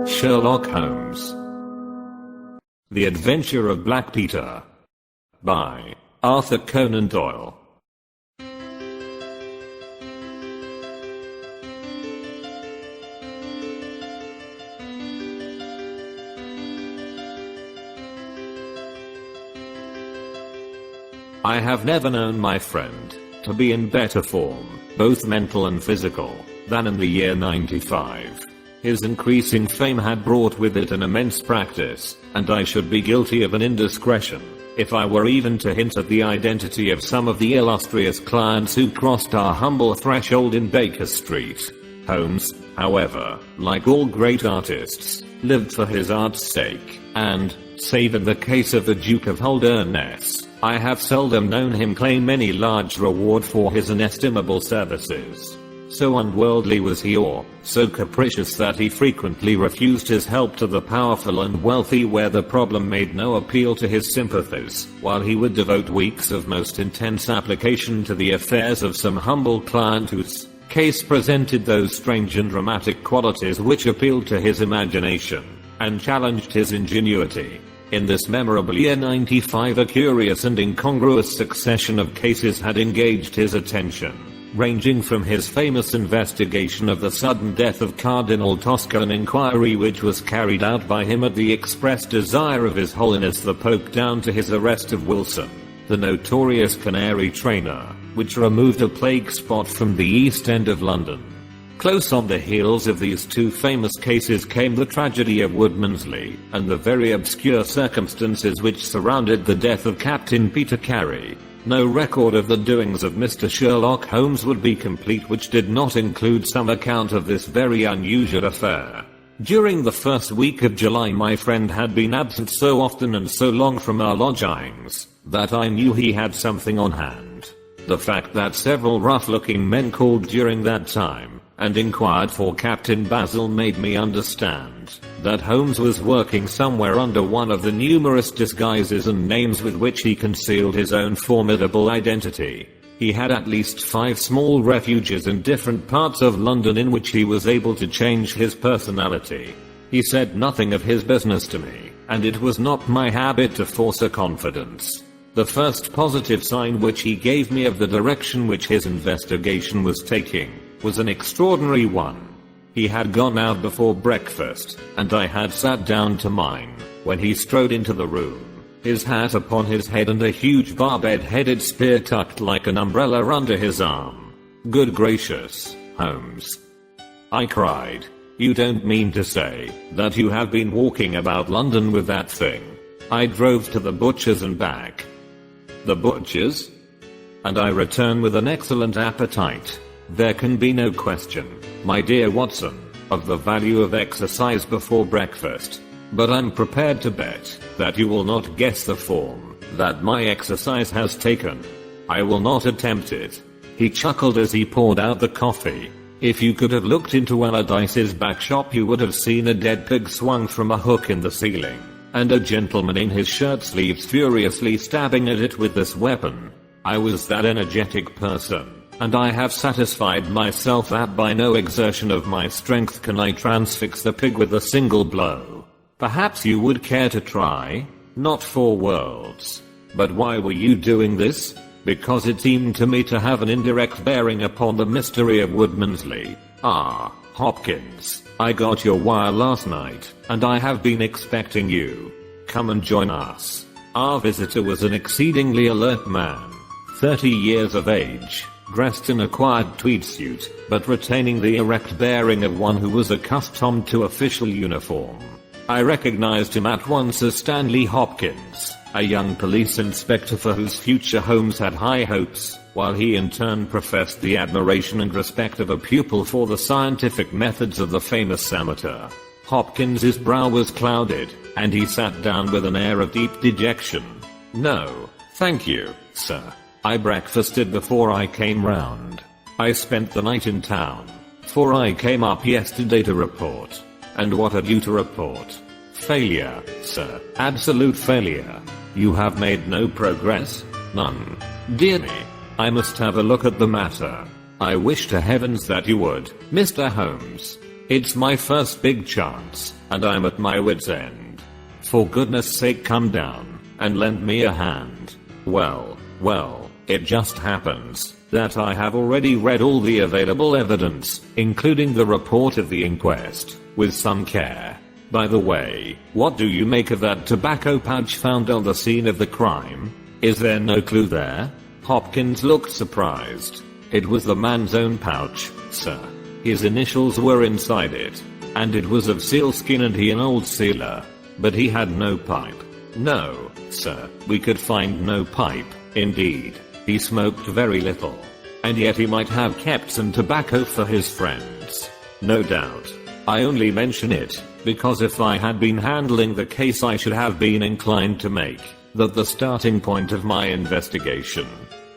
Sherlock Holmes. The Adventure of Black Peter. By Arthur Conan Doyle. I have never known my friend to be in better form, both mental and physical, than in the year 95. His increasing fame had brought with it an immense practice, and I should be guilty of an indiscretion if I were even to hint at the identity of some of the illustrious clients who crossed our humble threshold in Baker Street. Holmes, however, like all great artists, lived for his art's sake, and, save in the case of the Duke of Holderness, I have seldom known him claim any large reward for his inestimable services. So unworldly was he, or so capricious, that he frequently refused his help to the powerful and wealthy where the problem made no appeal to his sympathies, while he would devote weeks of most intense application to the affairs of some humble client whose case presented those strange and dramatic qualities which appealed to his imagination and challenged his ingenuity. In this memorable year 95, a curious and incongruous succession of cases had engaged his attention, ranging from his famous investigation of the sudden death of Cardinal Tosca, an inquiry which was carried out by him at the express desire of His Holiness the Pope, down to his arrest of Wilson, the notorious canary trainer, which removed a plague spot from the East End of London. Close on the heels of these two famous cases came the tragedy of Woodmansley, and the very obscure circumstances which surrounded the death of Captain Peter Carey. No record of the doings of Mr. Sherlock Holmes would be complete which did not include some account of this very unusual affair. During the first week of July, my friend had been absent so often and so long from our lodgings that I knew he had something on hand. The fact that several rough-looking men called during that time and inquired for Captain Basil made me understand that Holmes was working somewhere under one of the numerous disguises and names with which he concealed his own formidable identity. He had at least 5 small refuges in different parts of London in which he was able to change his personality. He said nothing of his business to me, and it was not my habit to force a confidence. The first positive sign which he gave me of the direction which his investigation was taking was an extraordinary one. He had gone out before breakfast, and I had sat down to mine, when he strode into the room, his hat upon his head and a huge barbed-headed spear tucked like an umbrella under his arm. "Good gracious, Holmes," I cried. "You don't mean to say that you have been walking about London with that thing?" I drove to the butcher's and back. "The butcher's?" "And I return with an excellent appetite. There can be no question, my dear Watson, of the value of exercise before breakfast. But I'm prepared to bet that you will not guess the form that my exercise has taken. I will not attempt it." He chuckled as he poured out the coffee. "If you could have looked into Allardyce's back shop, you would have seen a dead pig swung from a hook in the ceiling, and a gentleman in his shirt sleeves furiously stabbing at it with this weapon. I was that energetic person, and I have satisfied myself that by no exertion of my strength can I transfix the pig with a single blow. Perhaps you would care to try?" "Not for worlds." "But why were you doing this?" "Because it seemed to me to have an indirect bearing upon the mystery of Woodmansley. Ah, Hopkins, I got your wire last night, and I have been expecting you. Come and join us." Our visitor was an exceedingly alert man, 30 years of age, dressed in a quiet tweed suit, but retaining the erect bearing of one who was accustomed to official uniform. I recognized him at once as Stanley Hopkins, a young police inspector for whose future Holmes had high hopes, while he in turn professed the admiration and respect of a pupil for the scientific methods of the famous amateur. Hopkins's brow was clouded, and he sat down with an air of deep dejection. "No, thank you, sir. I breakfasted before I came round. I spent the night in town, for I came up yesterday to report." "And what had you to report?" "Failure, sir. Absolute failure. You have made no progress?" "None." "Dear me. I must have a look at the matter." "I wish to heavens that you would, Mr. Holmes. It's my first big chance, and I'm at my wit's end. For goodness sake, come down and lend me a hand. Well, it just happens that I have already read all the available evidence, including the report of the inquest, with some care. By the way, what do you make of that tobacco pouch found on the scene of the crime? Is there no clue there? Hopkins looked surprised. It was the man's own pouch, sir. His initials were inside it, and it was of sealskin and he an old sealer. But he had no pipe. No, sir, we could find no pipe. Indeed, he smoked very little. And yet he might have kept some tobacco for his friends. No doubt. I only mention it because if I had been handling the case, I should have been inclined to make that the starting point of my investigation.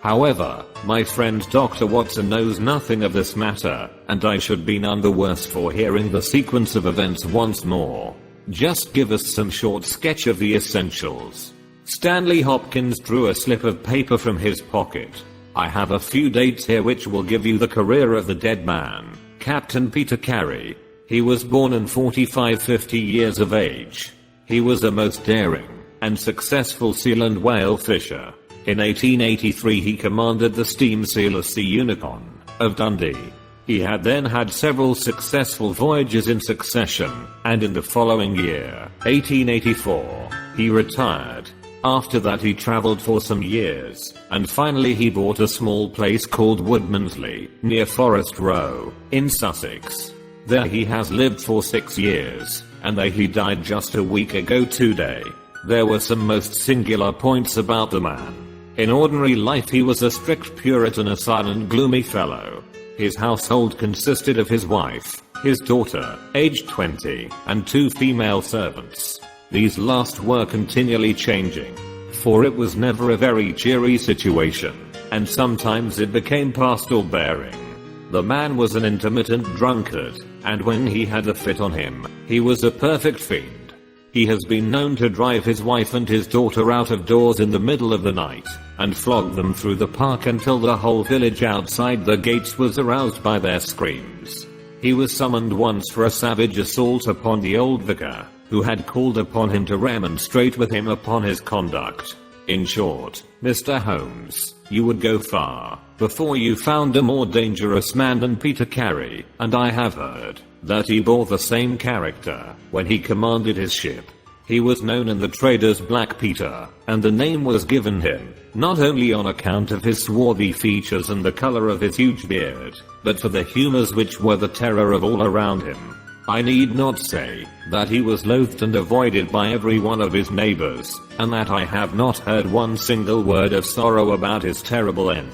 However, my friend Dr. Watson knows nothing of this matter, and I should be none the worse for hearing the sequence of events once more. Just give us some short sketch of the essentials. Stanley Hopkins drew a slip of paper from his pocket. I have a few dates here which will give you the career of the dead man, Captain Peter Carey. He was born in 50 years of age. He was a most daring and successful seal and whale fisher. In 1883 he commanded the steam sealer Sea Unicorn of Dundee. He had then had several successful voyages in succession, and in the following year, 1884, he retired. After that he travelled for some years, and finally he bought a small place called Woodmansley, near Forest Row, in Sussex. There he has lived for 6 years, and there he died just a week ago today. There were some most singular points about the man. In ordinary life he was a strict Puritan, a silent, gloomy fellow. His household consisted of his wife, his daughter, aged 20, and 2 female servants. These last were continually changing, for it was never a very cheery situation, and sometimes it became past all bearing. The man was an intermittent drunkard, and when he had a fit on him, he was a perfect fiend. He has been known to drive his wife and his daughter out of doors in the middle of the night, and flog them through the park until the whole village outside the gates was aroused by their screams. He was summoned once for a savage assault upon the old vicar, who had called upon him to remonstrate with him upon his conduct. In short, Mr. Holmes, you would go far before you found a more dangerous man than Peter Carey, and I have heard that he bore the same character when he commanded his ship. He was known in the trade as Black Peter, and the name was given him not only on account of his swarthy features and the color of his huge beard, but for the humors which were the terror of all around him. I need not say that he was loathed and avoided by every one of his neighbors, and that I have not heard one single word of sorrow about his terrible end.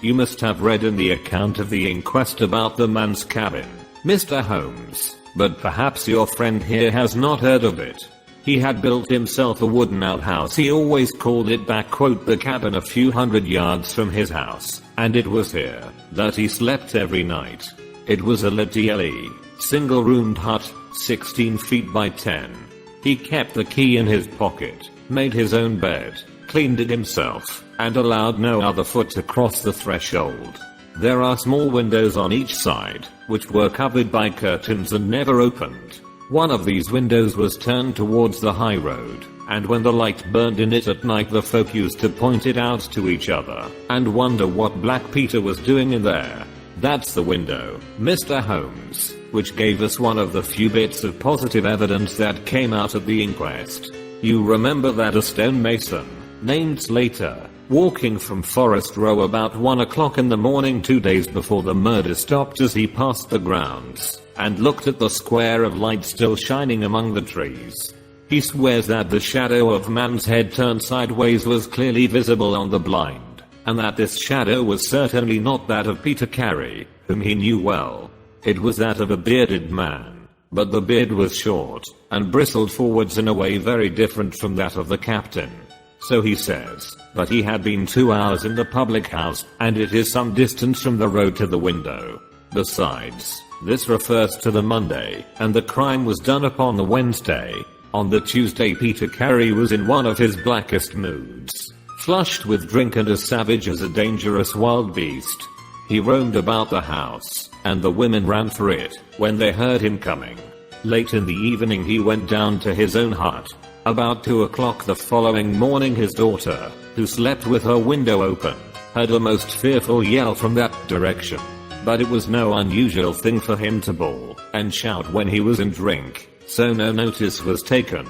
You must have read in the account of the inquest about the man's cabin, Mr. Holmes, but perhaps your friend here has not heard of it. He had built himself a wooden outhouse. He always called it the cabin, a few hundred yards from his house, and it was here that he slept every night. It was a little single-roomed hut, 16 feet by 10. He kept the key in his pocket, made his own bed, cleaned it himself, and allowed no other foot to cross the threshold. There are small windows on each side, which were covered by curtains and never opened. One of these windows was turned towards the high road, and when the light burned in it at night, the folk used to point it out to each other, and wonder what Black Peter was doing in there. That's the window, Mr. Holmes, which gave us one of the few bits of positive evidence that came out at the inquest. You remember that a stonemason, named Slater, walking from Forest Row about 1 o'clock in the morning 2 days before the murder, stopped as he passed the grounds, and looked at the square of light still shining among the trees. He swears that the shadow of man's head turned sideways was clearly visible on the blind, and that this shadow was certainly not that of Peter Carey, whom he knew well. It was that of a bearded man, but the beard was short, and bristled forwards in a way very different from that of the captain. So he says, but he had been 2 hours in the public house, and it is some distance from the road to the window. Besides, this refers to the Monday, and the crime was done upon the Wednesday. On the Tuesday Peter Carey was in one of his blackest moods, flushed with drink and as savage as a dangerous wild beast. He roamed about the house, and the women ran for it when they heard him coming. Late in the evening he went down to his own hut. About 2 o'clock the following morning his daughter, who slept with her window open, heard a most fearful yell from that direction. But it was no unusual thing for him to bawl and shout when he was in drink, so no notice was taken.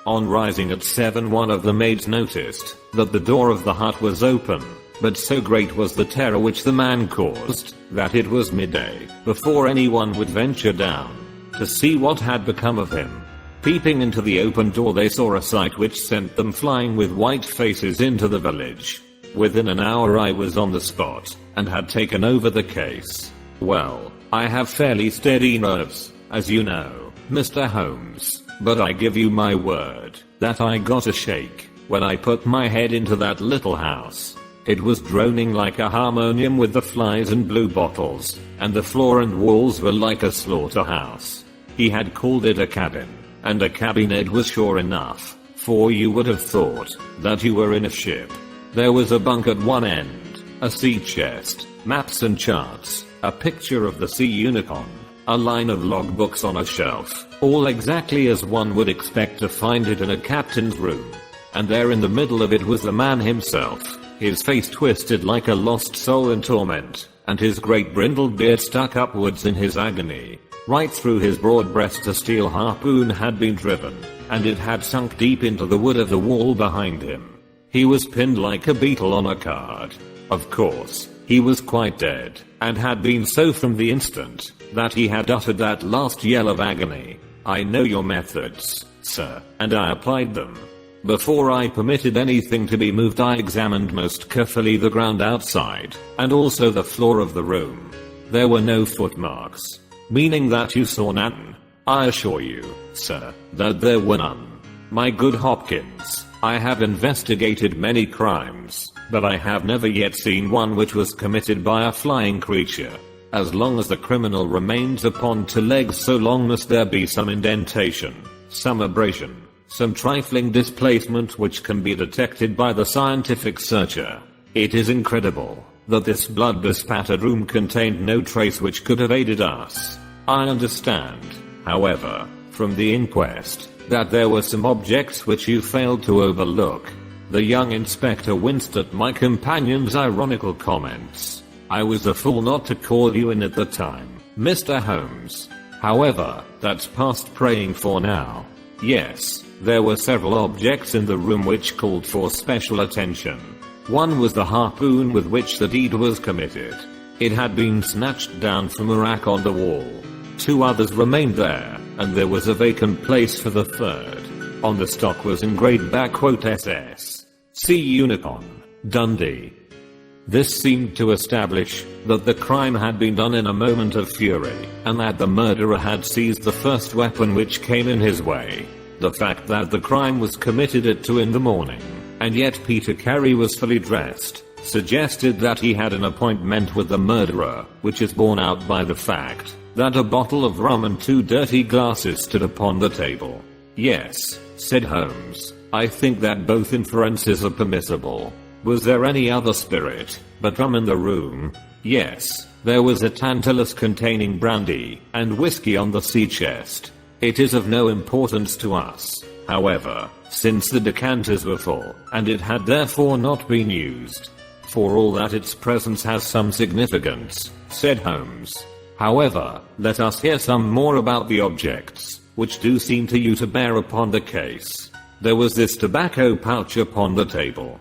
On rising at 7, one of the maids noticed that the door of the hut was open, but so great was the terror which the man caused that it was midday before anyone would venture down to see what had become of him. Peeping into the open door they saw a sight which sent them flying with white faces into the village. Within an hour I was on the spot and had taken over the case. Well, I have fairly steady nerves, as you know, Mr. Holmes, but I give you my word that I got a shake when I put my head into that little house. It was droning like a harmonium with the flies and blue bottles, and the floor and walls were like a slaughterhouse. He had called it a cabin, and a cabin it was sure enough, for you would have thought that you were in a ship. There was a bunk at one end, a sea chest, maps and charts, a picture of the sea unicorn, a line of logbooks on a shelf, all exactly as one would expect to find it in a captain's room. And there in the middle of it was the man himself, his face twisted like a lost soul in torment, and his great brindled beard stuck upwards in his agony. Right through his broad breast a steel harpoon had been driven, and it had sunk deep into the wood of the wall behind him. He was pinned like a beetle on a card. Of course, he was quite dead, and had been so from the instant that he had uttered that last yell of agony. I know your methods, sir, and I applied them. Before I permitted anything to be moved I examined most carefully the ground outside, and also the floor of the room. There were no footmarks. Meaning that you saw none? I assure you, sir, that there were none. My good Hopkins, I have investigated many crimes, but I have never yet seen one which was committed by a flying creature. As long as the criminal remains upon two legs so long must there be some indentation, some abrasion, some trifling displacement which can be detected by the scientific searcher. It is incredible that this blood-bespattered room contained no trace which could have aided us. I understand, however, from the inquest, that there were some objects which you failed to overlook. The young inspector winced at my companion's ironical comments. I was a fool not to call you in at the time, Mr. Holmes. However, that's past praying for now. Yes, there were several objects in the room which called for special attention. One was the harpoon with which the deed was committed. It had been snatched down from a rack on the wall. 2 others remained there, and there was a vacant place for the third. On the stock was engraved SS. Sea Unicorn, Dundee. This seemed to establish that the crime had been done in a moment of fury, and that the murderer had seized the first weapon which came in his way. The fact that the crime was committed at 2 in the morning, and yet Peter Carey was fully dressed, suggested that he had an appointment with the murderer, which is borne out by the fact that a bottle of rum and 2 dirty glasses stood upon the table. Yes, said Holmes, I think that both inferences are permissible. Was there any other spirit but rum in the room? Yes, there was a tantalus containing brandy and whiskey on the sea chest. It is of no importance to us, however, since the decanters were full, and it had therefore not been used. For all that its presence has some significance, said Holmes. However, let us hear some more about the objects, which do seem to you to bear upon the case. There was this tobacco pouch upon the table.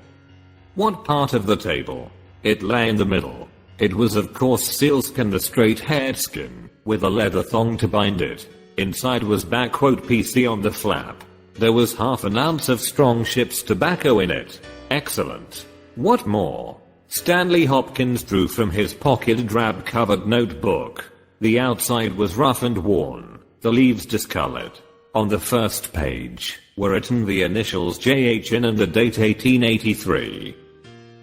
What part of the table? It lay in the middle. It was of course sealskin, the straight-haired skin, with a leather thong to bind it. Inside was PC on the flap. There was half an ounce of strong ship's tobacco in it. Excellent. What more? Stanley Hopkins drew from his pocket a drab-covered notebook. The outside was rough and worn, the leaves discolored. On the first page were written the initials JHN and the date 1883.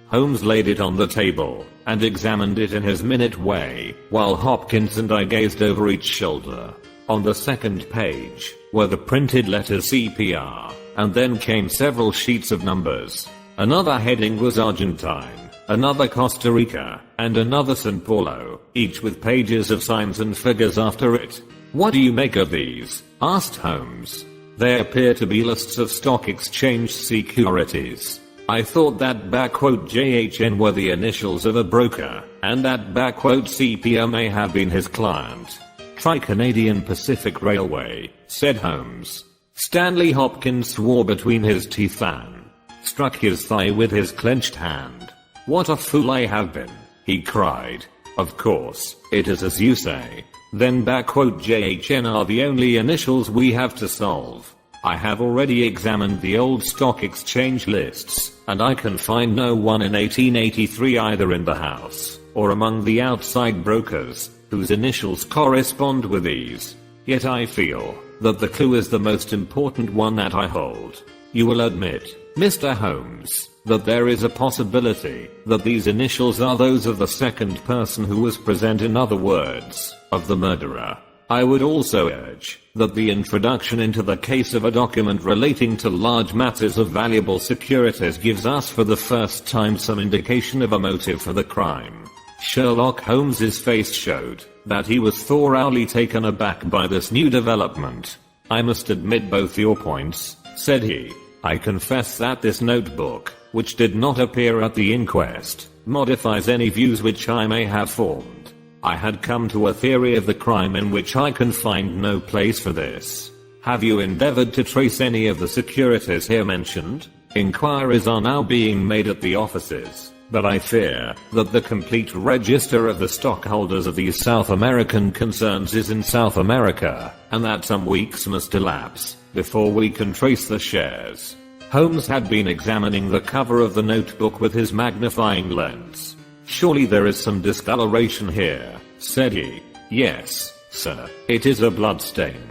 Holmes laid it on the table and examined it in his minute way, while Hopkins and I gazed over each shoulder. On the second page were the printed letters CPR, and then came several sheets of numbers. Another heading was Argentine, another Costa Rica, and another Sao Paulo, each with pages of signs and figures after it. What do you make of these? Asked Holmes. They appear to be lists of stock exchange securities. I thought that JHN were the initials of a broker, and that CPR may have been his client. Try Canadian Pacific Railway, said Holmes. Stanley Hopkins swore between his teeth and struck his thigh with his clenched hand. What a fool I have been, he cried. Of course, it is as you say. Then JHN are the only initials we have to solve. I have already examined the old stock exchange lists, and I can find no one in 1883 either in the house, or among the outside brokers, whose initials correspond with these. Yet I feel that the clue is the most important one that I hold. You will admit, Mr. Holmes, that there is a possibility that these initials are those of the second person who was present, in other words, of the murderer. I would also urge that the introduction into the case of a document relating to large matters of valuable securities gives us for the first time some indication of a motive for the crime. Sherlock Holmes's face showed that he was thoroughly taken aback by this new development. I must admit both your points, said he. I confess that this notebook, which did not appear at the inquest, modifies any views which I may have formed. I had come to a theory of the crime in which I can find no place for this. Have you endeavored to trace any of the securities here mentioned? Inquiries are now being made at the offices, but I fear that the complete register of the stockholders of these South American concerns is in South America, and that some weeks must elapse before we can trace the shares. Holmes had been examining the cover of the notebook with his magnifying lens. Surely there is some discoloration here, said he. Yes, sir, it is a blood stain.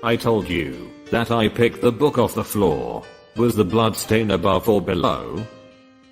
I told you that I picked the book off the floor. Was the blood stain above or below?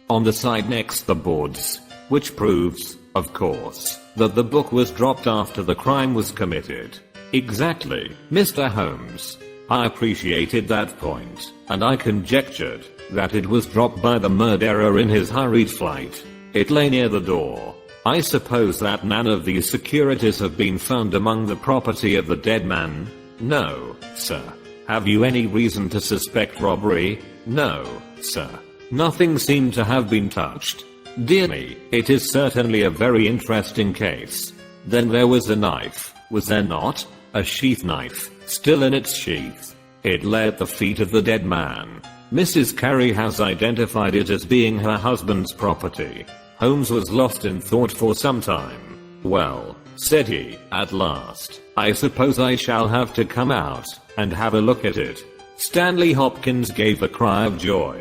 On the side next the boards, which proves, of course, that the book was dropped after the crime was committed. Exactly, Mr. Holmes. I appreciated that point, and I conjectured that it was dropped by the murderer in his hurried flight. It lay near the door. I suppose that none of these securities have been found among the property of the dead man? No, sir. Have you any reason to suspect robbery? No, sir. Nothing seemed to have been touched. Dear me, it is certainly a very interesting case. Then there was a knife, was there not? A sheath knife, still in its sheath. It lay at the feet of the dead man. Mrs. Carey has identified it as being her husband's property. Holmes was lost in thought for some time. Well, said he, at last, I suppose I shall have to come out and have a look at it. Stanley Hopkins gave a cry of joy.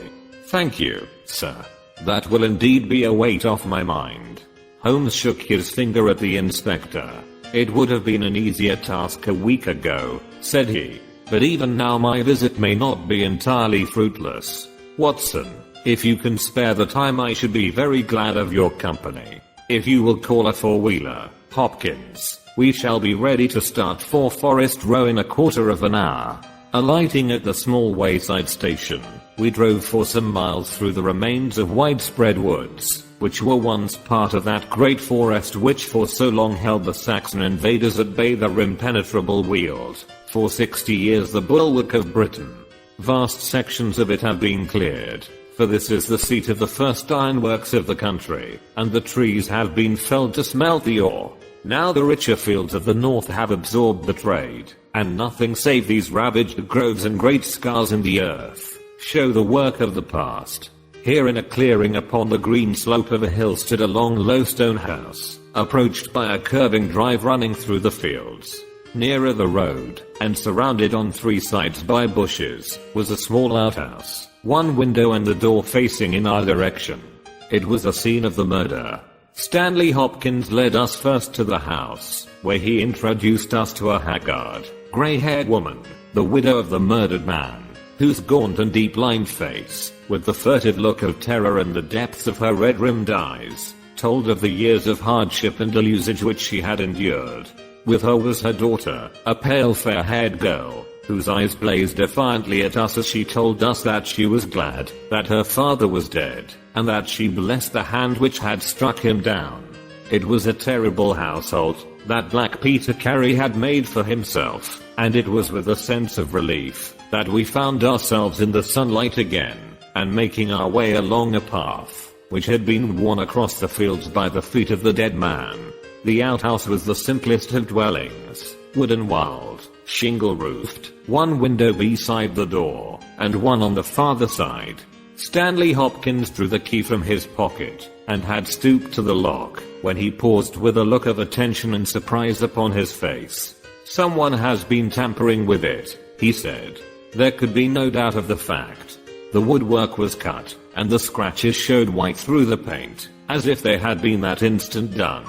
Thank you, sir. That will indeed be a weight off my mind. Holmes shook his finger at the inspector. It would have been an easier task a week ago, said he. But even now my visit may not be entirely fruitless. Watson, if you can spare the time I should be very glad of your company. If you will call a four-wheeler, Hopkins, we shall be ready to start for Forest Row in a quarter of an hour. Alighting at the small wayside station, we drove for some miles through the remains of widespread woods, which were once part of that great forest which for so long held the Saxon invaders at bay, their impenetrable Weald, for 60 years the bulwark of Britain. Vast sections of it have been cleared, for this is the seat of the first ironworks of the country, and the trees have been felled to smelt the ore. Now the richer fields of the north have absorbed the trade, and nothing save these ravaged groves and great scars in the earth show the work of the past. Here in a clearing upon the green slope of a hill stood a long low stone house, approached by a curving drive running through the fields. Nearer the road, and surrounded on three sides by bushes, was a small outhouse, one window and the door facing in our direction. It was the scene of the murder. Stanley Hopkins led us first to the house, where he introduced us to a haggard, grey-haired woman, the widow of the murdered man, whose gaunt and deep-lined face, with the furtive look of terror in the depths of her red-rimmed eyes, told of the years of hardship and ill usage which she had endured. With her was her daughter, a pale fair-haired girl, whose eyes blazed defiantly at us as she told us that she was glad that her father was dead, and that she blessed the hand which had struck him down. It was a terrible household that Black Peter Carey had made for himself, and it was with a sense of relief that we found ourselves in the sunlight again, and making our way along a path which had been worn across the fields by the feet of the dead man. The outhouse was the simplest of dwellings, wooden walled, shingle roofed, one window beside the door, and one on the farther side. Stanley Hopkins drew the key from his pocket, and had stooped to the lock, when he paused with a look of attention and surprise upon his face. "Someone has been tampering with it," he said. There could be no doubt of the fact. The woodwork was cut, and the scratches showed white through the paint, as if they had been that instant done.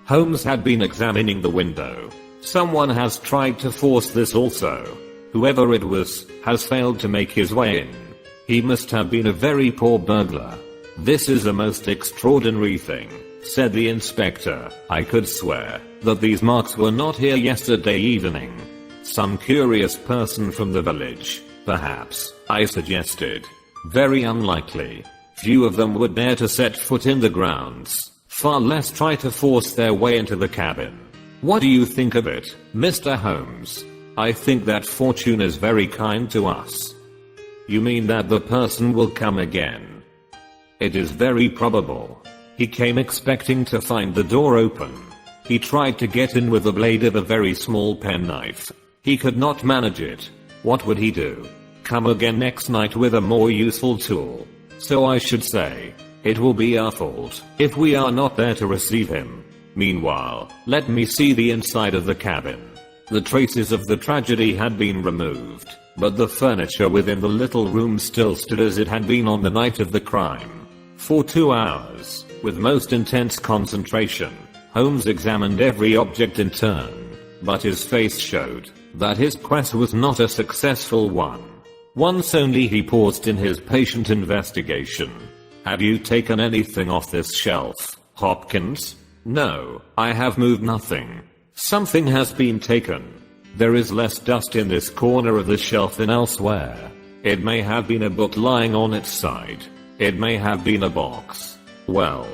Holmes had been examining the window. "Someone has tried to force this also. Whoever it was, has failed to make his way in. He must have been a very poor burglar." "This is a most extraordinary thing," said the inspector. "I could swear that these marks were not here yesterday evening." "Some curious person from the village, perhaps," I suggested. "Very unlikely. Few of them would dare to set foot in the grounds, far less try to force their way into the cabin. What do you think of it, Mr. Holmes?" "I think that fortune is very kind to us." "You mean that the person will come again?" "It is very probable. He came expecting to find the door open. He tried to get in with the blade of a very small penknife. He could not manage it. What would he do? Come again next night with a more useful tool. So I should say, it will be our fault if we are not there to receive him. Meanwhile, let me see the inside of the cabin." The traces of the tragedy had been removed, but the furniture within the little room still stood as it had been on the night of the crime. For 2 hours, with most intense concentration, Holmes examined every object in turn, but his face showed that his quest was not a successful one. Once only he paused in his patient investigation. "Have you taken anything off this shelf, Hopkins?" "No, I have moved nothing." "Something has been taken. There is less dust in this corner of the shelf than elsewhere. It may have been a book lying on its side. It may have been a box. Well,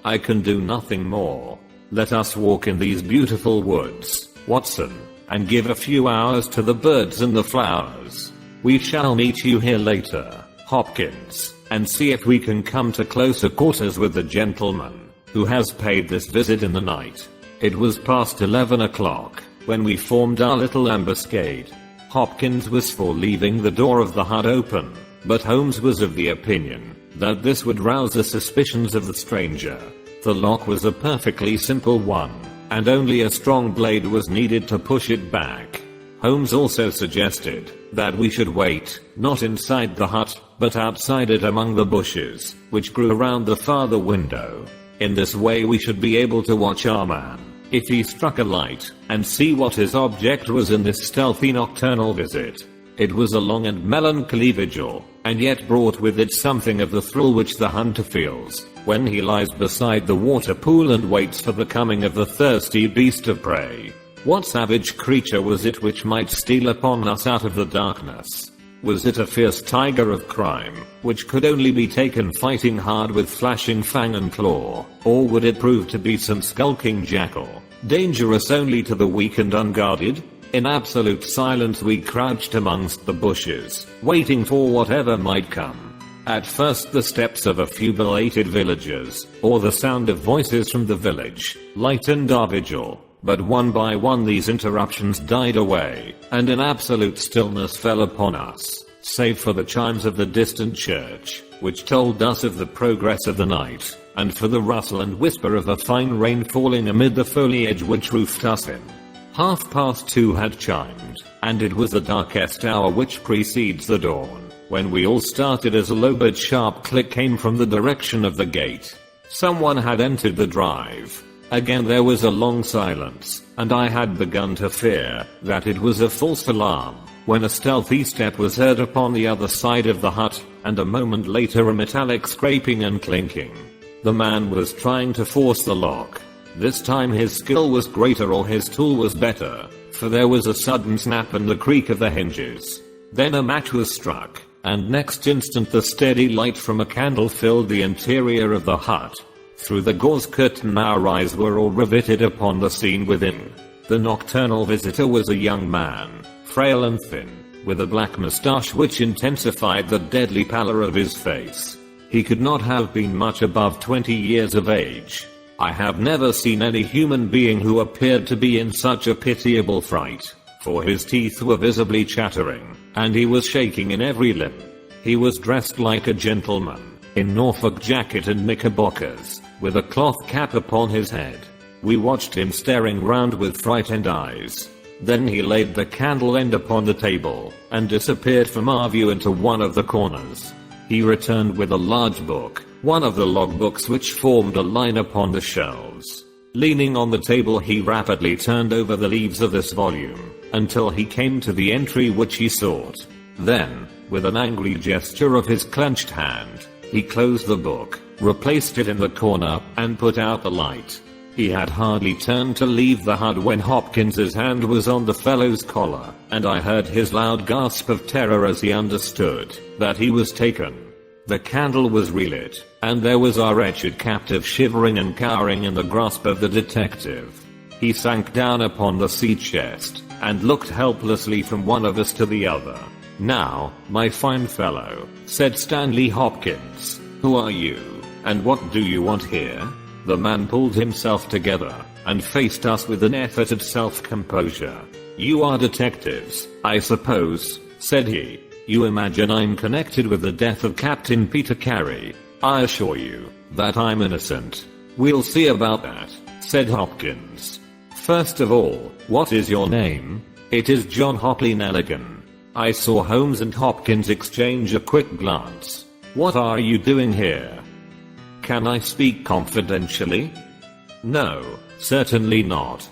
I can do nothing more. Let us walk in these beautiful woods, Watson, and give a few hours to the birds and the flowers. We shall meet you here later, Hopkins, and see if we can come to closer quarters with the gentleman who has paid this visit in the night." It was past 11 o'clock when we formed our little ambuscade. Hopkins was for leaving the door of the hut open, but Holmes was of the opinion that this would rouse the suspicions of the stranger. The lock was a perfectly simple one, and only a strong blade was needed to push it back. Holmes also suggested that we should wait, not inside the hut, but outside it among the bushes, which grew around the farther window. In this way we should be able to watch our man, if he struck a light, and see what his object was in this stealthy nocturnal visit. It was a long and melancholy vigil, and yet brought with it something of the thrill which the hunter feels when he lies beside the water pool and waits for the coming of the thirsty beast of prey. What savage creature was it which might steal upon us out of the darkness? Was it a fierce tiger of crime, which could only be taken fighting hard with flashing fang and claw, or would it prove to be some skulking jackal, dangerous only to the weak and unguarded? In absolute silence we crouched amongst the bushes, waiting for whatever might come. At first the steps of a few belated villagers, or the sound of voices from the village, lightened our vigil, but one by one these interruptions died away, and an absolute stillness fell upon us, save for the chimes of the distant church, which told us of the progress of the night, and for the rustle and whisper of a fine rain falling amid the foliage which roofed us in. 2:30 had chimed, and it was the darkest hour which precedes the dawn, when we all started as a low but sharp click came from the direction of the gate. Someone had entered the drive. Again there was a long silence, and I had begun to fear that it was a false alarm, when a stealthy step was heard upon the other side of the hut, and a moment later a metallic scraping and clinking. The man was trying to force the lock. This time his skill was greater or his tool was better, for there was a sudden snap and the creak of the hinges. Then a match was struck, and next instant the steady light from a candle filled the interior of the hut. Through the gauze curtain our eyes were all riveted upon the scene within. The nocturnal visitor was a young man, frail and thin, with a black moustache which intensified the deadly pallor of his face. He could not have been much above 20 years of age. I have never seen any human being who appeared to be in such a pitiable fright, for his teeth were visibly chattering, and he was shaking in every limb. He was dressed like a gentleman, in Norfolk jacket and knickerbockers, with a cloth cap upon his head. We watched him staring round with frightened eyes. Then he laid the candle end upon the table, and disappeared from our view into one of the corners. He returned with a large book, one of the logbooks which formed a line upon the shelves. Leaning on the table he rapidly turned over the leaves of this volume, until he came to the entry which he sought. Then, with an angry gesture of his clenched hand, he closed the book, replaced it in the corner, and put out the light. He had hardly turned to leave the hut when Hopkins's hand was on the fellow's collar, and I heard his loud gasp of terror as he understood that he was taken. The candle was relit, and there was our wretched captive shivering and cowering in the grasp of the detective. He sank down upon the sea chest, and looked helplessly from one of us to the other. "Now, my fine fellow," said Stanley Hopkins, "who are you, and what do you want here?" The man pulled himself together, and faced us with an effort at self-composure. "You are detectives, I suppose," said he. "You imagine I'm connected with the death of Captain Peter Carey. I assure you that I'm innocent." "We'll see about that," said Hopkins. "First of all, what is your name?" "It is John Hopley Nelligan." I saw Holmes and Hopkins exchange a quick glance. "What are you doing here?" "Can I speak confidentially?" "No, certainly not."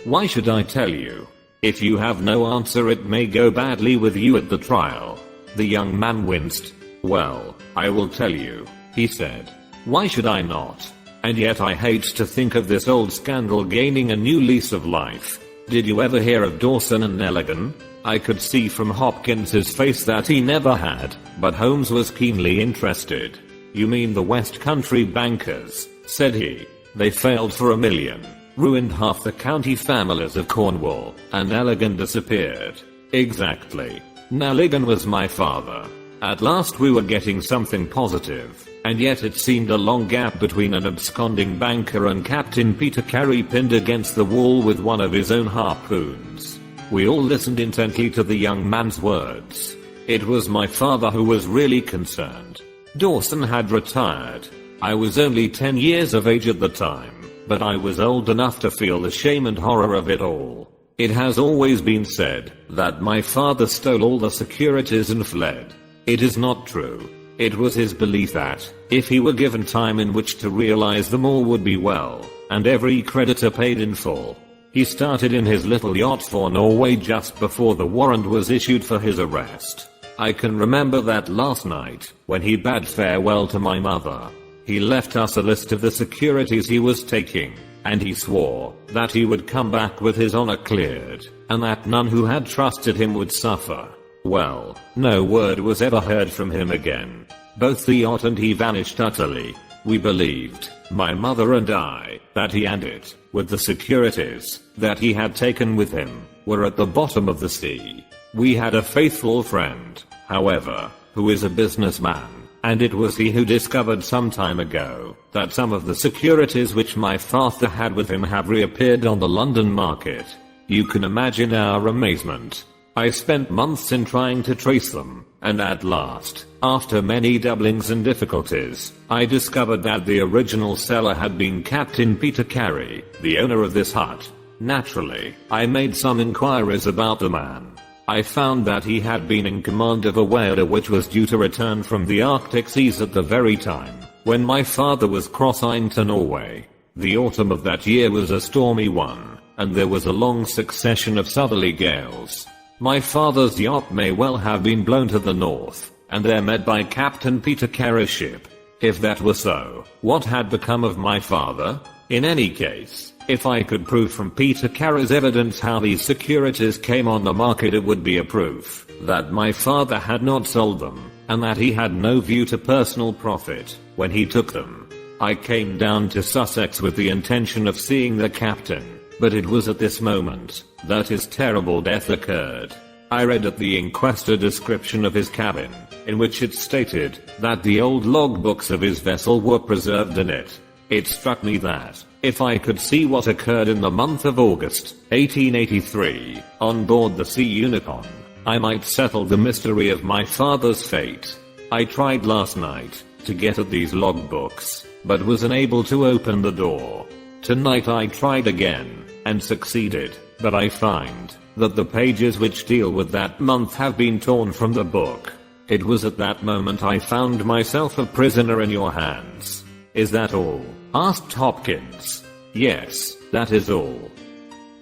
"Why should I tell you? If you have no answer it may go badly with you at the trial." The young man winced. "Well, I will tell you," he said. "Why should I not? And yet I hate to think of this old scandal gaining a new lease of life. Did you ever hear of Dawson and Nelligan?" I could see from Hopkins's face that he never had, but Holmes was keenly interested. "You mean the West Country bankers," said he. "They failed for $1 million, ruined half the county families of Cornwall, and Nelligan disappeared." "Exactly. Nelligan was my father." At last we were getting something positive, and yet it seemed a long gap between an absconding banker and Captain Peter Carey pinned against the wall with one of his own harpoons. We all listened intently to the young man's words. It was my father who was really concerned. Dawson had retired. I was only 10 years of age at the time, but I was old enough to feel the shame and horror of it all. It has always been said that my father stole all the securities and fled. It is not true. It was his belief that, if he were given time in which to realize them all would be well, and every creditor paid in full. He started in his little yacht for Norway just before the warrant was issued for his arrest. I can remember that last night, when he bade farewell to my mother. He left us a list of the securities he was taking, and he swore that he would come back with his honor cleared, and that none who had trusted him would suffer. Well, no word was ever heard from him again. Both the yacht and he vanished utterly. We believed, my mother and I, that he and it, with the securities that he had taken with him, were at the bottom of the sea. We had a faithful friend, however, who is a businessman, and it was he who discovered some time ago that some of the securities which my father had with him have reappeared on the London market. You can imagine our amazement. I spent months in trying to trace them, and at last, after many doublings and difficulties, I discovered that the original seller had been Captain Peter Carey, the owner of this hut. Naturally, I made some inquiries about the man. I found that he had been in command of a whaler which was due to return from the Arctic seas at the very time when my father was crossing to Norway. The autumn of that year was a stormy one, and there was a long succession of southerly gales. My father's yacht may well have been blown to the north, and there met by Captain Peter Carey's ship. If that were so, what had become of my father? In any case, if I could prove from Peter Carey's evidence how these securities came on the market, it would be a proof that my father had not sold them, and that he had no view to personal profit when he took them. I came down to Sussex with the intention of seeing the captain, but it was at this moment that his terrible death occurred. I read at the inquest a description of his cabin, in which it stated that the old logbooks of his vessel were preserved in it. It struck me that, if I could see what occurred in the month of August, 1883, on board the Sea Unicorn, I might settle the mystery of my father's fate. I tried last night to get at these logbooks, but was unable to open the door. Tonight I tried again, and succeeded, but I find that the pages which deal with that month have been torn from the book. It was at that moment I found myself a prisoner in your hands. Is that all? Asked Hopkins. Yes, that is all.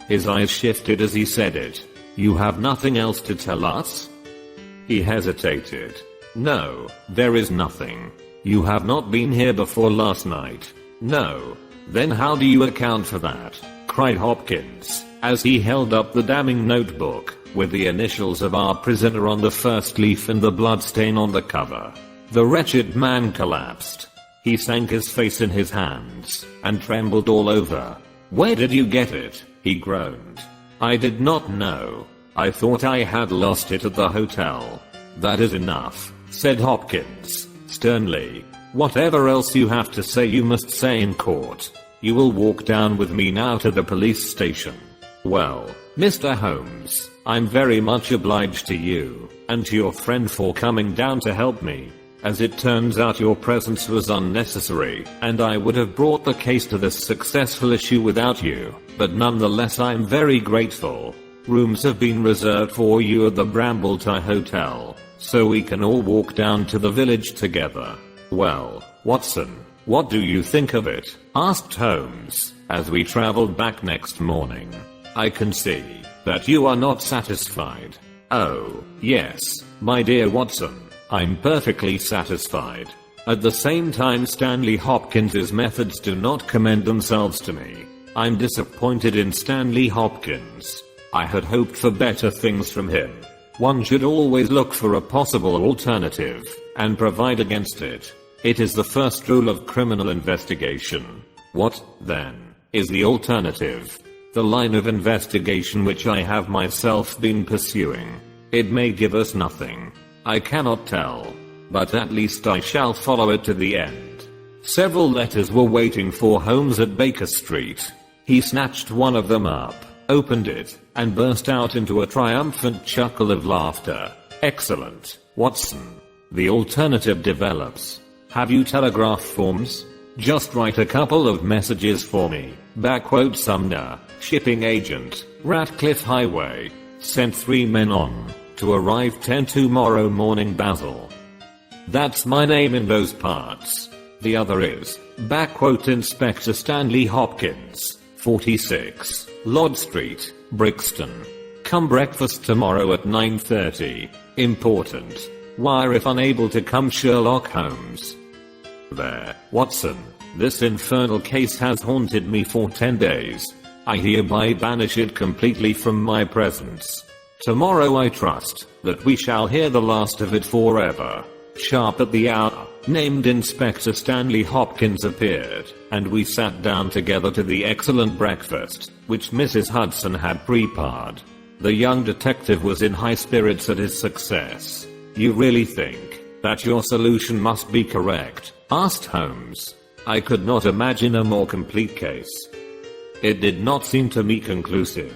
His eyes shifted as he said it. You have nothing else to tell us? He hesitated. No, there is nothing. You have not been here before last night. No. Then how do you account for that? Cried Hopkins, as he held up the damning notebook, with the initials of our prisoner on the first leaf and the bloodstain on the cover. The wretched man collapsed. He sank his face in his hands, and trembled all over. Where did you get it? He groaned. I did not know. I thought I had lost it at the hotel. That is enough, said Hopkins, sternly. Whatever else you have to say you must say in court. You will walk down with me now to the police station. Well, Mr. Holmes, I'm very much obliged to you, and to your friend for coming down to help me. As it turns out, your presence was unnecessary, and I would have brought the case to this successful issue without you, but nonetheless I'm very grateful. Rooms have been reserved for you at the Brambletie Hotel, so we can all walk down to the village together. Well, Watson, what do you think of it? Asked Holmes, as we traveled back next morning. I can see that you are not satisfied. Oh, yes, my dear Watson, I'm perfectly satisfied. At the same time, Stanley Hopkins's methods do not commend themselves to me. I'm disappointed in Stanley Hopkins. I had hoped for better things from him. One should always look for a possible alternative, and provide against it. It is the first rule of criminal investigation. What, then, is the alternative? The line of investigation which I have myself been pursuing. It may give us nothing. I cannot tell. But at least I shall follow it to the end. Several letters were waiting for Holmes at Baker Street. He snatched one of them up, opened it, and burst out into a triumphant chuckle of laughter. Excellent, Watson. The alternative develops. Have you telegraph forms? Just write a couple of messages for me. Backquote Sumner, shipping agent, Ratcliffe Highway. Sent 3 men on, to arrive 10 tomorrow morning Basil. That's my name in those parts. The other is, backquote Inspector Stanley Hopkins, 46, Lord Street, Brixton. Come breakfast tomorrow at 9:30. Important. Wire if unable to come, Sherlock Holmes. There, Watson, this infernal case has haunted me for 10 days. I hereby banish it completely from my presence. Tomorrow I trust that we shall hear the last of it forever. Sharp at the hour named, Inspector Stanley Hopkins appeared, and we sat down together to the excellent breakfast, which Mrs. Hudson had prepared. The young detective was in high spirits at his success. You really think that your solution must be correct? Asked Holmes. I could not imagine a more complete case. It did not seem to me conclusive.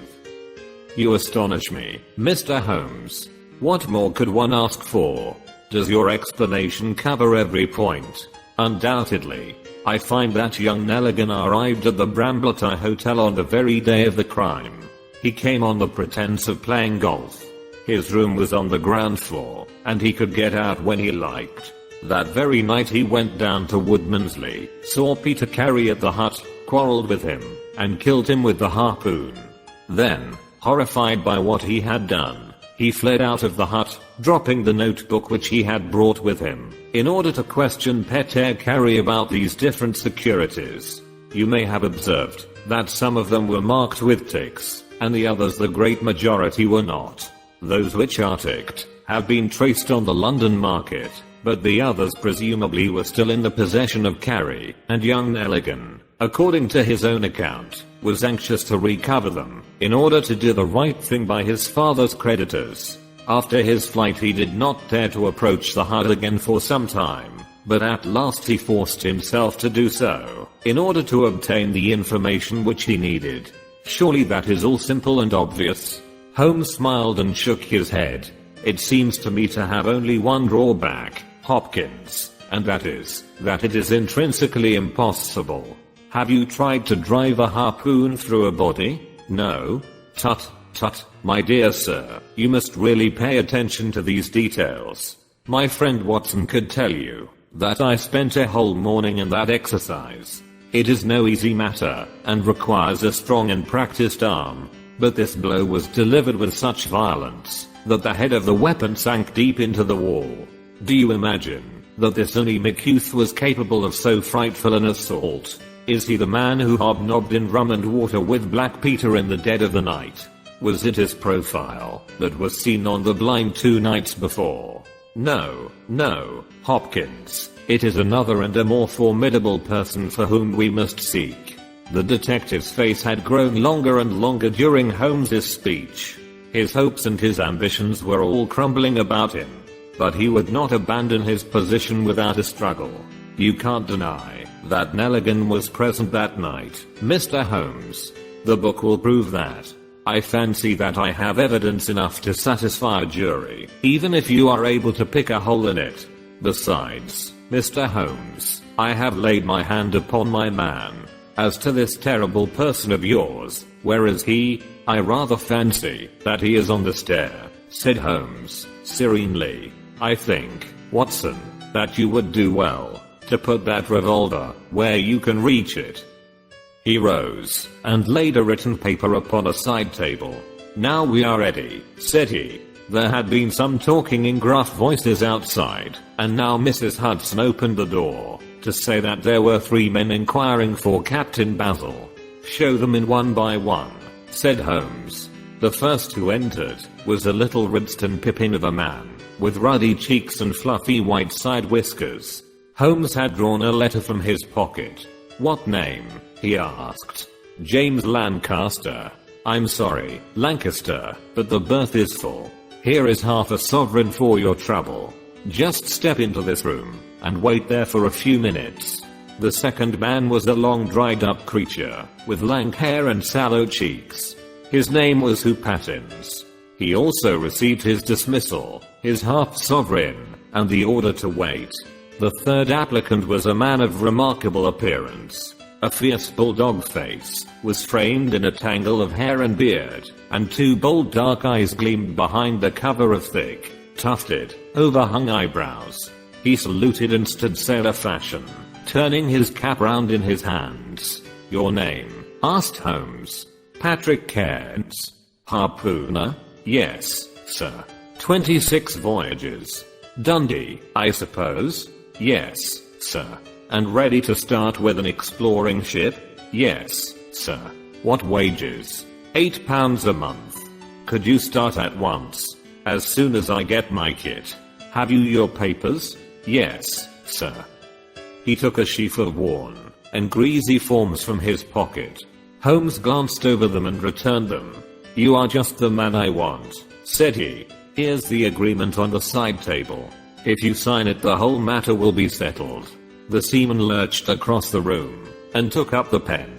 You astonish me, Mr. Holmes. What more could one ask for? Does your explanation cover every point? Undoubtedly. I find that young Nelligan arrived at the Brambletie Hotel on the very day of the crime. He came on the pretense of playing golf. His room was on the ground floor, and he could get out when he liked. That very night he went down to Woodmansley, saw Peter Carey at the hut, quarreled with him, and killed him with the harpoon. Then, horrified by what he had done, He fled out of the hut, dropping the notebook which he had brought with him, in order to question Peter Carey about these different securities. You may have observed that some of them were marked with ticks, and the others, the great majority, were not. Those which are ticked have been traced on the London market, but the others presumably were still in the possession of Carey, and young Nelligan, according to his own account, was anxious to recover them, in order to do the right thing by his father's creditors. After his flight he did not dare to approach the hut again for some time, but at last he forced himself to do so, in order to obtain the information which he needed. Surely that is all simple and obvious. Holmes smiled and shook his head. It seems to me to have only one drawback, Hopkins, and that is, that it is intrinsically impossible. Have you tried to drive a harpoon through a body? No? Tut, tut, my dear sir, you must really pay attention to these details. My friend Watson could tell you that I spent a whole morning in that exercise. It is no easy matter, and requires a strong and practiced arm, but this blow was delivered with such violence that the head of the weapon sank deep into the wall. Do you imagine that this anemic youth was capable of so frightful an assault? Is he the man who hobnobbed in rum and water with Black Peter in the dead of the night? Was it his profile that was seen on the blind 2 nights before? No, no, Hopkins. It is another and a more formidable person for whom we must seek. The detective's face had grown longer and longer during Holmes's speech. His hopes and his ambitions were all crumbling about him. But he would not abandon his position without a struggle. You can't deny that Nelligan was present that night, Mr. Holmes. The book will prove that. I fancy that I have evidence enough to satisfy a jury, even if you are able to pick a hole in it. Besides, Mr. Holmes, I have laid my hand upon my man. As to this terrible person of yours, where is he? I rather fancy that he is on the stair, said Holmes, serenely. I think, Watson, that you would do well to put that revolver where you can reach it. He rose and laid a written paper upon a side table. Now we are ready, said he. There had been some talking in gruff voices outside, and now Mrs. Hudson opened the door to say that there were 3 men inquiring for Captain Basil. Show them in one by one, said Holmes. The first who entered was a little rinsed and pippin of a man, with ruddy cheeks and fluffy white side whiskers. Holmes had drawn a letter from his pocket. What name? He asked. James Lancaster. I'm sorry, Lancaster, but the berth is full. Here is half a sovereign for your trouble. Just step into this room, and wait there for a few minutes. The second man was a long dried up creature, with lank hair and sallow cheeks. His name was Hugh Pattins. He also received his dismissal, his half sovereign, and the order to wait. The third applicant was a man of remarkable appearance. A fierce bulldog face was framed in a tangle of hair and beard, and 2 bold dark eyes gleamed behind the cover of thick, tufted, overhung eyebrows. He saluted and stood sailor fashion, turning his cap round in his hands. Your name? Asked Holmes. Patrick Cairns. Harpooner? Yes, sir. 26 voyages. Dundee, I suppose? Yes, sir. And ready to start with an exploring ship? Yes, sir. What wages? £8 a month. Could you start at once? As soon as I get my kit. Have you your papers? Yes, sir. He took a sheaf of worn and greasy forms from his pocket. Holmes glanced over them and returned them. You are just the man I want, said he. Here's the agreement on the side table. If you sign it, the whole matter will be settled. The seaman lurched across the room and took up the pen.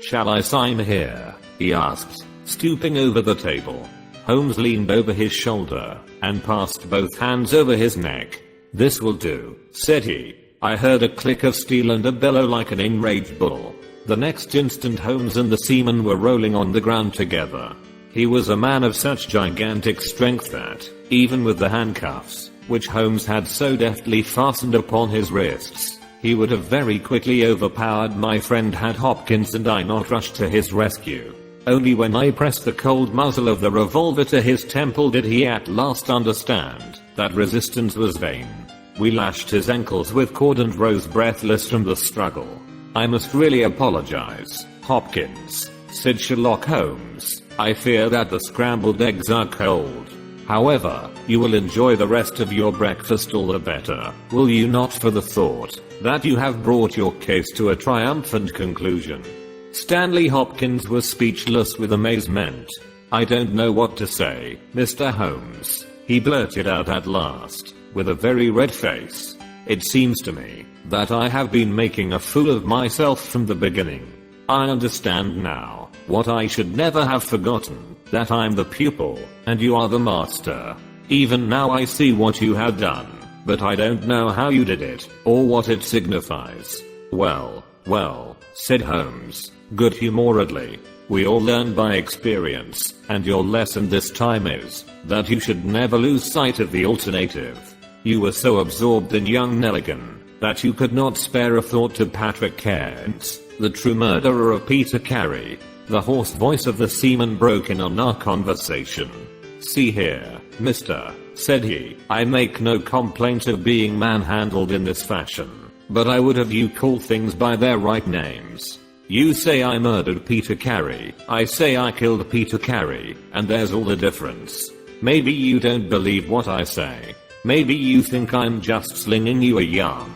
Shall I sign here? He asked, stooping over the table. Holmes leaned over his shoulder and passed both hands over his neck. This will do, said he. I heard a click of steel and a bellow like an enraged bull. The next instant Holmes and the seaman were rolling on the ground together. He was a man of such gigantic strength that, even with the handcuffs, which Holmes had so deftly fastened upon his wrists, he would have very quickly overpowered my friend had Hopkins and I not rushed to his rescue. Only when I pressed the cold muzzle of the revolver to his temple did he at last understand that resistance was vain. We lashed his ankles with cord and rose breathless from the struggle. "I must really apologize, Hopkins," said Sherlock Holmes. "I fear that the scrambled eggs are cold. However, you will enjoy the rest of your breakfast all the better, will you not, for the thought that you have brought your case to a triumphant conclusion?" Stanley Hopkins was speechless with amazement. "I don't know what to say, Mr. Holmes," he blurted out at last, with a very red face. "It seems to me that I have been making a fool of myself from the beginning. I understand now what I should never have forgotten, that I'm the pupil and you are the master. Even now I see what you have done, but I don't know how you did it or what it signifies." Well, said Holmes, good-humoredly, "we all learn by experience, and your lesson this time is that you should never lose sight of the alternative. You were so absorbed in young Nelligan that you could not spare a thought to Patrick Cairns, the true murderer of Peter Carey." The hoarse voice of the seaman broke in on our conversation. "See here, mister," said he, "I make no complaint of being manhandled in this fashion, but I would have you call things by their right names. You say I murdered Peter Carey, I say I killed Peter Carey, and there's all the difference. Maybe you don't believe what I say. Maybe you think I'm just slinging you a yarn."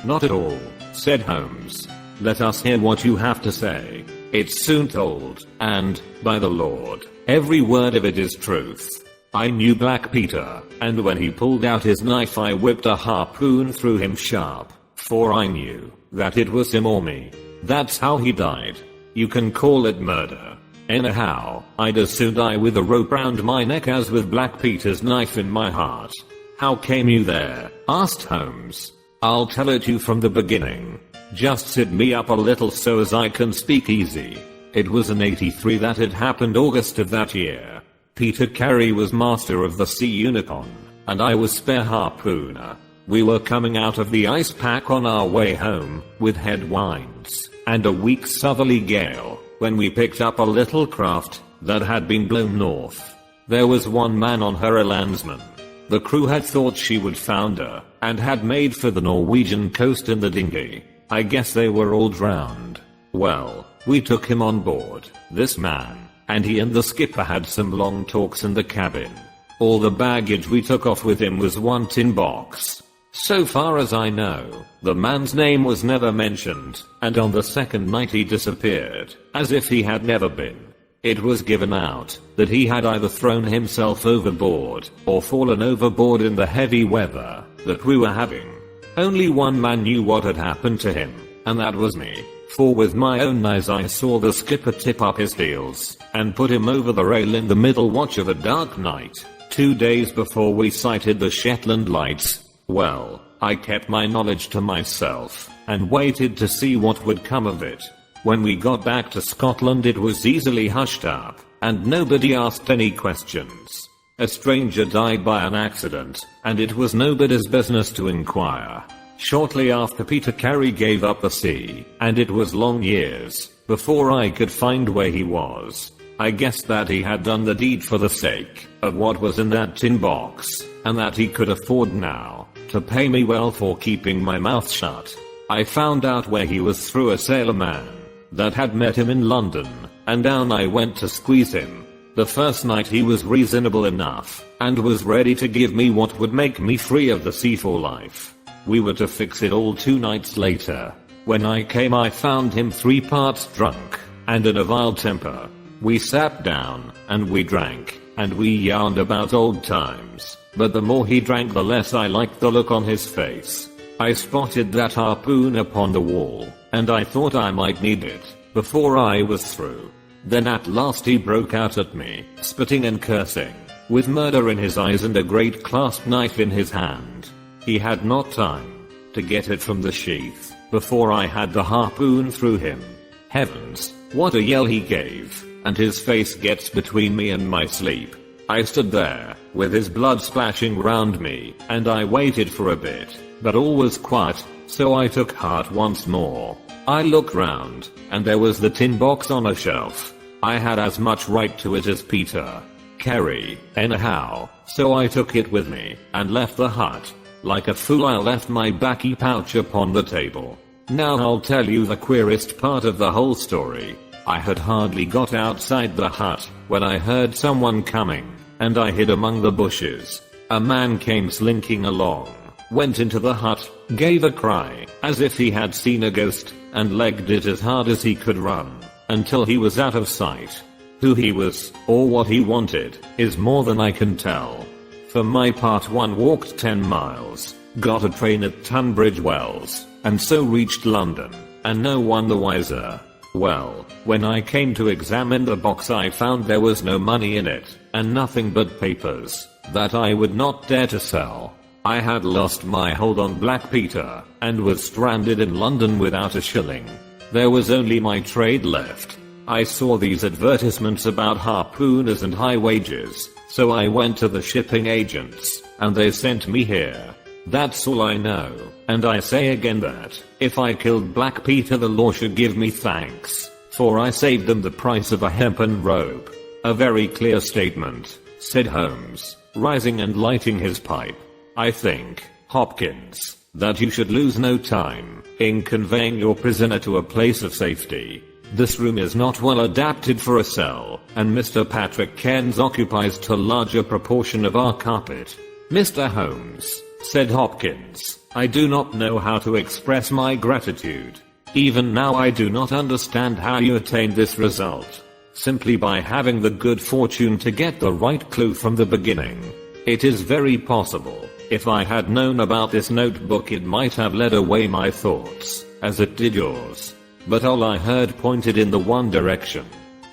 "Not at all," said Holmes. "Let us hear what you have to say. It's soon told, and, by the Lord, every word of it is truth. I knew Black Peter, and when he pulled out his knife I whipped a harpoon through him sharp, for I knew that it was him or me. That's how he died. You can call it murder. Anyhow, I'd as soon die with a rope round my neck as with Black Peter's knife in my heart." "How came you there?" asked Holmes. "I'll tell it you from the beginning. Just sit me up a little so as I can speak easy. It was in '83 that it happened, August of that year. Peter Carey was master of the Sea Unicorn, and I was spare harpooner. We were coming out of the ice pack on our way home, with headwinds and a weak southerly gale, when we picked up a little craft that had been blown north. There was one man on her, a landsman. The crew had thought she would founder, and had made for the Norwegian coast in the dinghy. I guess they were all drowned. Well, we took him on board, this man, and he and the skipper had some long talks in the cabin. All the baggage we took off with him was one tin box. So far as I know, the man's name was never mentioned, and on the second night he disappeared, as if he had never been. It was given out that he had either thrown himself overboard or fallen overboard in the heavy weather that we were having. Only one man knew what had happened to him, and that was me, for with my own eyes I saw the skipper tip up his heels and put him over the rail in the middle watch of a dark night, 2 days before we sighted the Shetland lights. Well, I kept my knowledge to myself and waited to see what would come of it. When we got back to Scotland it was easily hushed up, and nobody asked any questions. A stranger died by an accident, and it was nobody's business to inquire. Shortly after, Peter Carey gave up the sea, and it was long years before I could find where he was. I guessed that he had done the deed for the sake of what was in that tin box, and that he could afford now to pay me well for keeping my mouth shut. I found out where he was through a sailorman that had met him in London, and down I went to squeeze him. The first night he was reasonable enough, and was ready to give me what would make me free of the sea for life. We were to fix it all 2 nights later. When I came I found him 3 parts drunk, and in a vile temper. We sat down, and we drank, and we yarned about old times, but the more he drank the less I liked the look on his face. I spotted that harpoon upon the wall, and I thought I might need it before I was through. Then at last he broke out at me, spitting and cursing, with murder in his eyes and a great clasp knife in his hand. He had not time to get it from the sheath before I had the harpoon through him. Heavens, what a yell he gave, and his face gets between me and my sleep. I stood there, with his blood splashing round me, and I waited for a bit, but all was quiet, so I took heart once more. I looked round, and there was the tin box on a shelf. I had as much right to it as Peter Carey, anyhow, so I took it with me and left the hut. Like a fool I left my baccy pouch upon the table. Now I'll tell you the queerest part of the whole story. I had hardly got outside the hut when I heard someone coming, and I hid among the bushes. A man came slinking along, went into the hut, gave a cry, as if he had seen a ghost, and legged it as hard as he could run, until he was out of sight. Who he was, or what he wanted, is more than I can tell. For my part, one walked 10 miles, got a train at Tunbridge Wells, and so reached London, and no one the wiser. Well, when I came to examine the box I found there was no money in it, and nothing but papers, that I would not dare to sell. I had lost my hold on Black Peter, and was stranded in London without a shilling. There was only my trade left. I saw these advertisements about harpooners and high wages, so I went to the shipping agents, and they sent me here. That's all I know, and I say again that, if I killed Black Peter the law should give me thanks, for I saved them the price of a hempen rope. A very clear statement, said Holmes, rising and lighting his pipe. I think, Hopkins, that you should lose no time in conveying your prisoner to a place of safety. This room is not well adapted for a cell, and Mr. Patrick Cairns occupies too large a proportion of our carpet. Mr. Holmes, said Hopkins, I do not know how to express my gratitude. Even now I do not understand how you attained this result. Simply by having the good fortune to get the right clue from the beginning. It is very possible, if I had known about this notebook it might have led away my thoughts, as it did yours. But all I heard pointed in the one direction.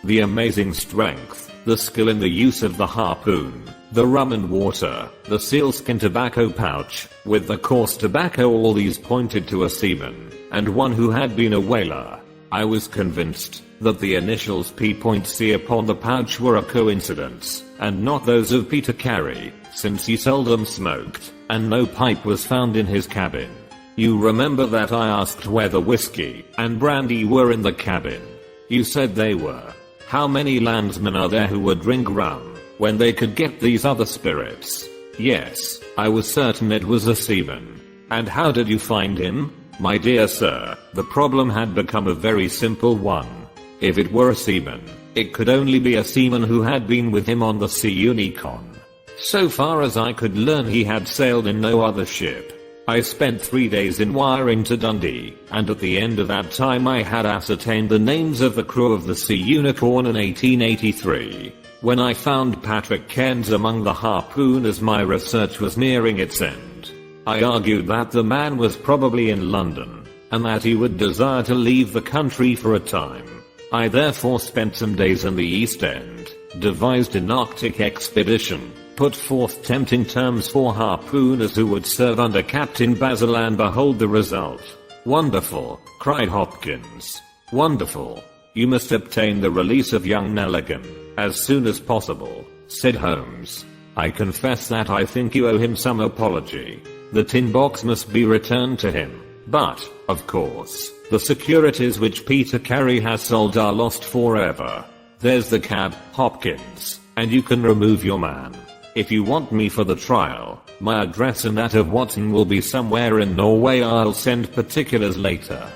The amazing strength, the skill in the use of the harpoon, the rum and water, the sealskin tobacco pouch, with the coarse tobacco, all these pointed to a seaman, and one who had been a whaler. I was convinced that the initials P.C. upon the pouch were a coincidence, and not those of Peter Carey, since he seldom smoked, and no pipe was found in his cabin. You remember that I asked where the whiskey and brandy were in the cabin. You said they were. How many landsmen are there who would drink rum when they could get these other spirits? Yes, I was certain it was a seaman. And how did you find him? My dear sir, the problem had become a very simple one. If it were a seaman, it could only be a seaman who had been with him on the Sea Unicorn. So far as I could learn, he had sailed in no other ship. I spent 3 days in wiring to Dundee, and at the end of that time I had ascertained the names of the crew of the Sea Unicorn in 1883. When I found Patrick Cairns among the harpooners, my research was nearing its end. I argued that the man was probably in London, and that he would desire to leave the country for a time. I therefore spent some days in the East End, devised an Arctic expedition, put forth tempting terms for harpooners who would serve under Captain Basil, and behold the result. Wonderful, cried Hopkins. Wonderful. You must obtain the release of young Nelligan as soon as possible, said Holmes. I confess that I think you owe him some apology. The tin box must be returned to him, but, of course, the securities which Peter Carey has sold are lost forever. There's the cab, Hopkins, and you can remove your man. If you want me for the trial, my address and that of Watson will be somewhere in Norway. I'll send particulars later.